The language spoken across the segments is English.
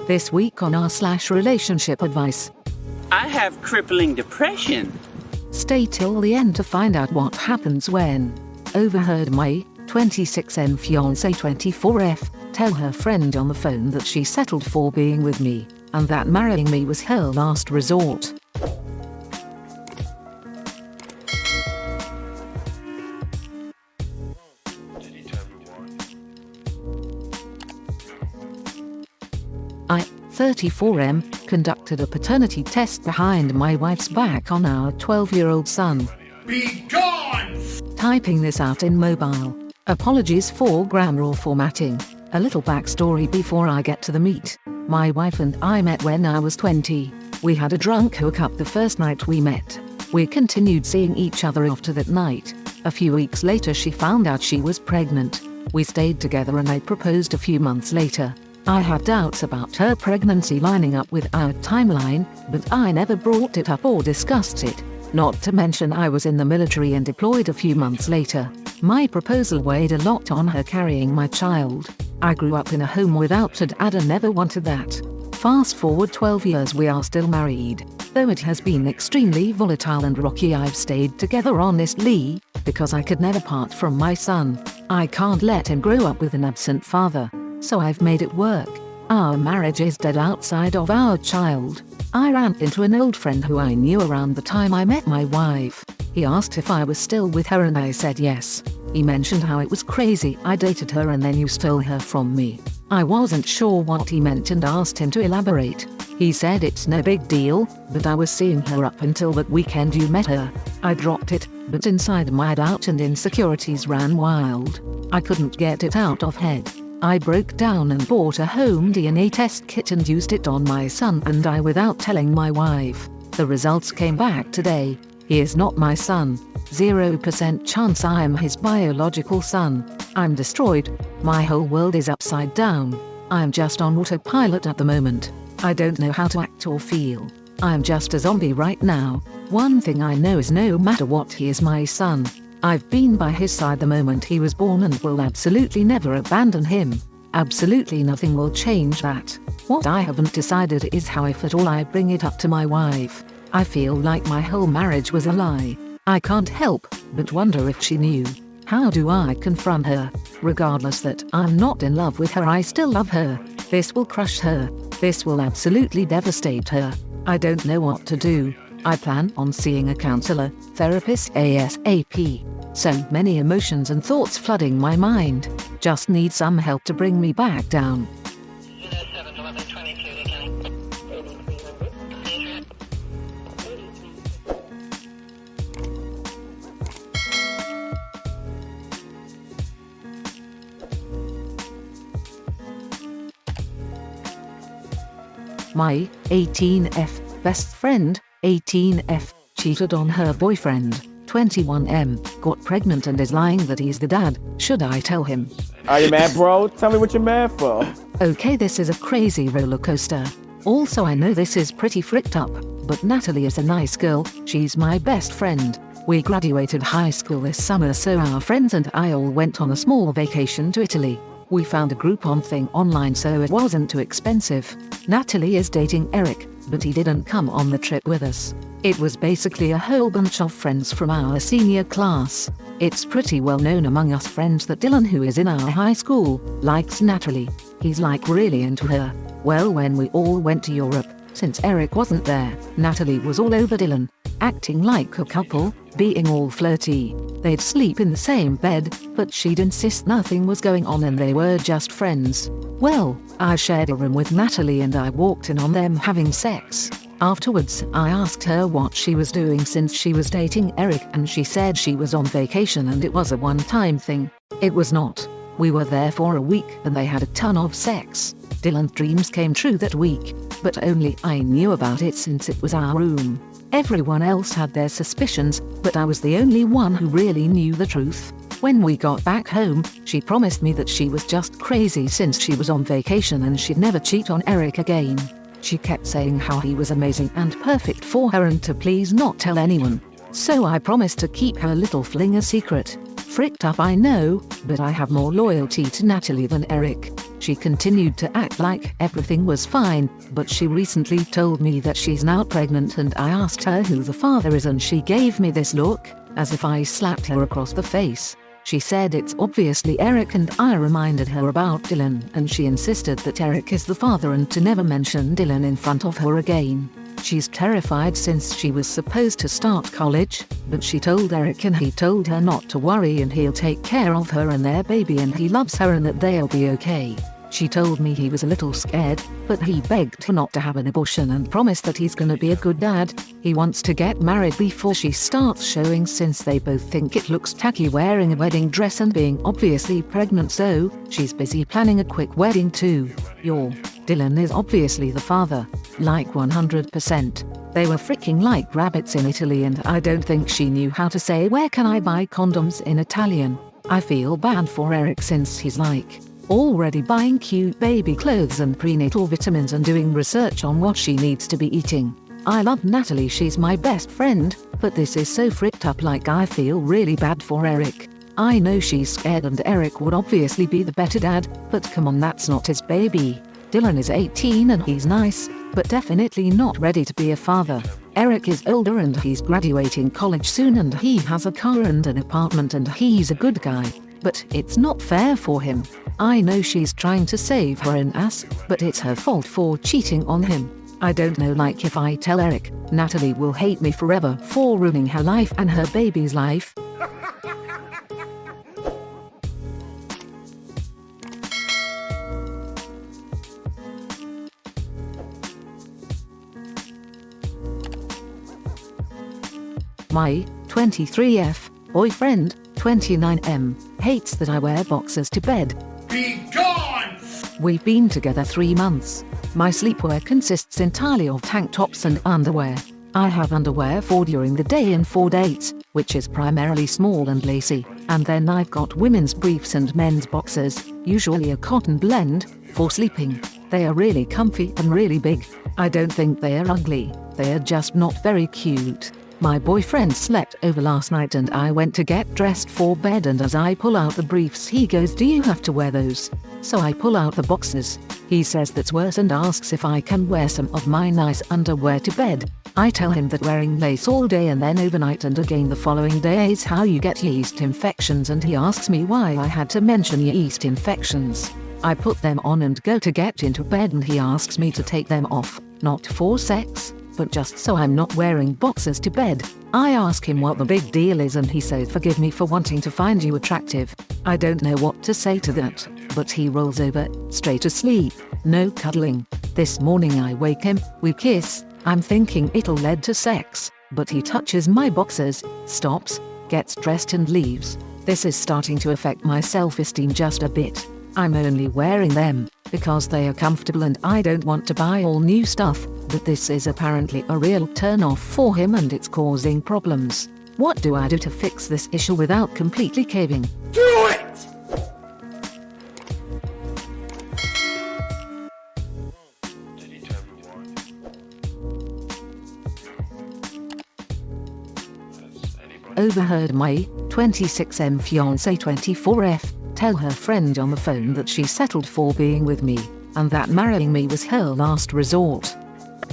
This week on r/relationship advice. I have crippling depression. Stay till the end to find out what happens when. Overheard my 26M fiancé 24F tell her friend on the phone that she settled for being with me, and that marrying me was her last resort. I, 34M, conducted a paternity test behind my wife's back on our 12-year-old son. Be gone! Typing this out in mobile. Apologies for grammar or formatting. A little backstory before I get to the meat. My wife and I met when I was 20. We had a drunk hookup the first night we met. We continued seeing each other after that night. A few weeks later she found out she was pregnant. We stayed together and I proposed a few months later. I had doubts about her pregnancy lining up with our timeline, but I never brought it up or discussed it. Not to mention I was in the military and deployed a few months later. My proposal weighed a lot on her carrying my child. I grew up in a home without a dad and never wanted that. Fast forward 12 years, we are still married. Though it has been extremely volatile and rocky, I've stayed together honestly, because I could never part from my son. I can't let him grow up with an absent father. So I've made it work. Our marriage is dead outside of our child. I ran into an old friend who I knew around the time I met my wife. He asked if I was still with her and I said yes. He mentioned how it was crazy I dated her and then you stole her from me. I wasn't sure what he meant and asked him to elaborate. He said it's no big deal, but I was seeing her up until that weekend you met her. I dropped it, but inside my doubt and insecurities ran wild. I couldn't get it out of head. I broke down and bought a home DNA test kit and used it on my son and I without telling my wife. The results came back today. He is not my son. 0% chance I am his biological son. I'm destroyed. My whole world is upside down. I'm just on autopilot at the moment. I don't know how to act or feel. I'm just a zombie right now. One thing I know is no matter what, he is my son. I've been by his side the moment he was born and will absolutely never abandon him. Absolutely nothing will change that. What I haven't decided is how, if at all, I bring it up to my wife. I feel like my whole marriage was a lie. I can't help but wonder if she knew. How do I confront her? Regardless that I'm not in love with her, I still love her. This will crush her. This will absolutely devastate her. I don't know what to do. I plan on seeing a counselor, therapist ASAP. So many emotions and thoughts flooding my mind. Just need some help to bring me back down. My 18F best friend, 18F, cheated on her boyfriend, 21M, got pregnant and is lying that he's the dad. Should I tell him? Are you mad, bro? Tell me what you're mad for. Okay, this is a crazy roller coaster. Also, I know this is pretty fricked up, but Natalie is a nice girl. She's my best friend. We graduated high school this summer, so our friends and I all went on a small vacation to Italy. We found a Groupon thing online so it wasn't too expensive. Natalie is dating Eric, but he didn't come on the trip with us. It was basically a whole bunch of friends from our senior class. It's pretty well known among us friends that Dylan, who is in our high school, likes Natalie. He's like really into her. Well, when we all went to Europe, since Eric wasn't there, Natalie was all over Dylan, acting like a couple, being all flirty. They'd sleep in the same bed, but she'd insist nothing was going on and they were just friends. Well, I shared a room with Natalie and I walked in on them having sex. Afterwards, I asked her what she was doing since she was dating Eric and she said she was on vacation and it was a one-time thing. It was not. We were there for a week and they had a ton of sex. Dylan's dreams came true that week, but only I knew about it since it was our room. Everyone else had their suspicions, but I was the only one who really knew the truth. When we got back home, she promised me that she was just crazy since she was on vacation and she'd never cheat on Eric again. She kept saying how he was amazing and perfect for her and to please not tell anyone. So I promised to keep her little fling a secret. fricked up, I know, but I have more loyalty to Natalie than Eric. She continued to act like everything was fine, but she recently told me that she's now pregnant, and I asked her who the father is and she gave me this look, as if I slapped her across the face. She said it's obviously Eric, and I reminded her about Dylan, and she insisted that Eric is the father and to never mention Dylan in front of her again. She's terrified since she was supposed to start college, but she told Eric and he told her not to worry and he'll take care of her and their baby and he loves her and that they'll be okay. She told me he was a little scared, but he begged her not to have an abortion and promised that he's gonna be a good dad. He wants to get married before she starts showing since they both think it looks tacky wearing a wedding dress and being obviously pregnant, so she's busy planning a quick wedding too. Dylan is obviously the father, like 100%. They were freaking like rabbits in Italy and I don't think she knew how to say "where can I buy condoms" in Italian. I feel bad for Eric since he's like already buying cute baby clothes and prenatal vitamins and doing research on what she needs to be eating. I love Natalie, she's my best friend, but this is so fricked up, like I feel really bad for Eric. I know she's scared and Eric would obviously be the better dad, but come on, that's not his baby. Dylan is 18 and he's nice, but definitely not ready to be a father. Eric is older and he's graduating college soon and he has a car and an apartment and he's a good guy, but it's not fair for him. I know she's trying to save her own ass, but it's her fault for cheating on him. I don't know, like if I tell Eric, Natalie will hate me forever for ruining her life and her baby's life. My 23F boyfriend, 29M, hates that I wear boxers to bed. Be gone! We've been together 3 months. My sleepwear consists entirely of tank tops and underwear. I have underwear for during the day and for dates, which is primarily small and lacy, and then I've got women's briefs and men's boxers, usually a cotton blend, for sleeping. They are really comfy and really big. I don't think they are ugly, they are just not very cute. My boyfriend slept over last night and I went to get dressed for bed, and as I pull out the briefs he goes, "Do you have to wear those?" So I pull out the boxers. He says that's worse and asks if I can wear some of my nice underwear to bed. I tell him that wearing lace all day and then overnight and again the following day is how you get yeast infections, and he asks me why I had to mention yeast infections. I put them on and go to get into bed and he asks me to take them off, not for sex, but just so I'm not wearing boxers to bed. I ask him what the big deal is and he says, "Forgive me for wanting to find you attractive." I don't know what to say to that, but he rolls over, straight asleep, no cuddling. This morning I wake him, we kiss, I'm thinking it'll lead to sex, but he touches my boxers, stops, gets dressed and leaves. This is starting to affect my self-esteem just a bit. I'm only wearing them because they are comfortable and I don't want to buy all new stuff, but this is apparently a real turn-off for him and it's causing problems. What do I do to fix this issue without completely caving? Do it! Overheard my 26M fiancé 24F tell her friend on the phone that she settled for being with me, and that marrying me was her last resort.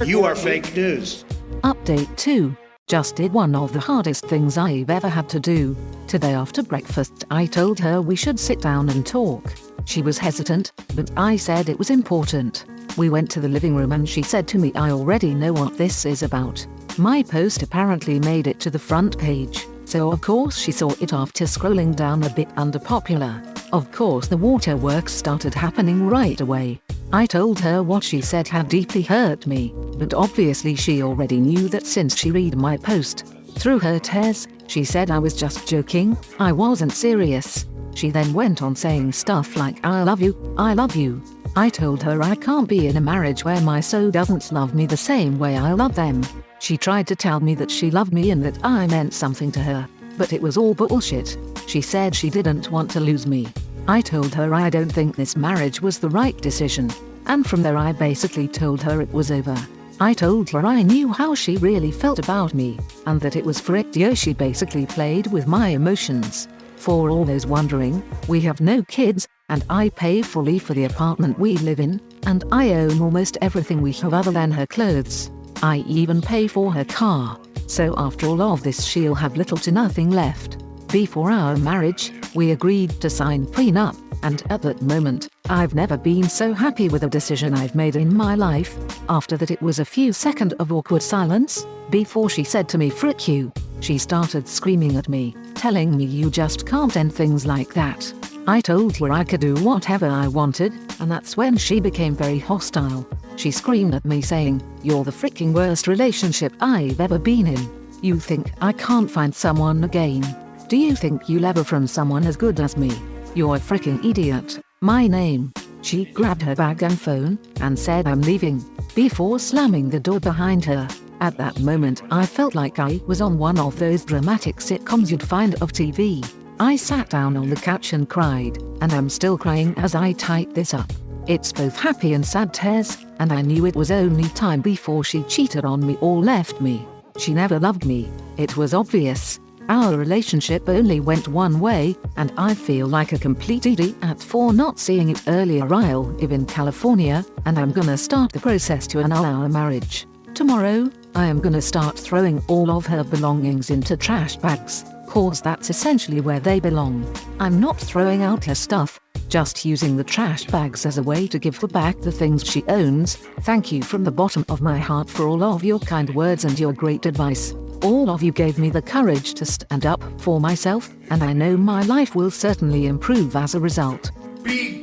You are fake news. Update 2. Just did one of the hardest things I've ever had to do. Today after breakfast I told her we should sit down and talk. She was hesitant, but I said it was important. We went to the living room and she said to me, "I already know what this is about." My post apparently made it to the front page, so of course she saw it after scrolling down a bit under popular. Of course the waterworks started happening right away. I told her what she said had deeply hurt me, but obviously she already knew that since she read my post. Through her tears, she said I was just joking, I wasn't serious. She then went on saying stuff like, "I love you, I love you." I told her I can't be in a marriage where my soul doesn't love me the same way I love them. She tried to tell me that she loved me and that I meant something to her, but it was all bullshit. She said she didn't want to lose me. I told her I don't think this marriage was the right decision, and from there I basically told her it was over. I told her I knew how she really felt about me, and that it was frick yo. She basically played with my emotions. For all those wondering, we have no kids, and I pay fully for the apartment we live in, and I own almost everything we have other than her clothes. I even pay for her car. So after all of this, she'll have little to nothing left. Before our marriage, we agreed to sign prenup, and at that moment, I've never been so happy with a decision I've made in my life. After that, it was a few seconds of awkward silence before she said to me, "Frick you." She started screaming at me, telling me you just can't end things like that. I told her I could do whatever I wanted, and that's when she became very hostile. She screamed at me saying, "You're the freaking worst relationship I've ever been in. You think I can't find someone again? Do you think you'll ever find someone as good as me? You're a freaking idiot." My name. She grabbed her bag and phone and said, "I'm leaving," before slamming the door behind her. At that moment, I felt like I was on one of those dramatic sitcoms you'd find of TV. I sat down on the couch and cried, and I'm still crying as I type this up. It's both happy and sad tears, and I knew it was only time before she cheated on me or left me. She never loved me. It was obvious. Our relationship only went one way, and I feel like a complete idiot for not seeing it earlier. I live in California, and I'm gonna start the process to annul our marriage. Tomorrow, I am gonna start throwing all of her belongings into trash bags, cause that's essentially where they belong. I'm not throwing out her stuff, just using the trash bags as a way to give her back the things she owns. Thank you from the bottom of my heart for all of your kind words and your great advice. All of you gave me the courage to stand up for myself, and I know my life will certainly improve as a result. Be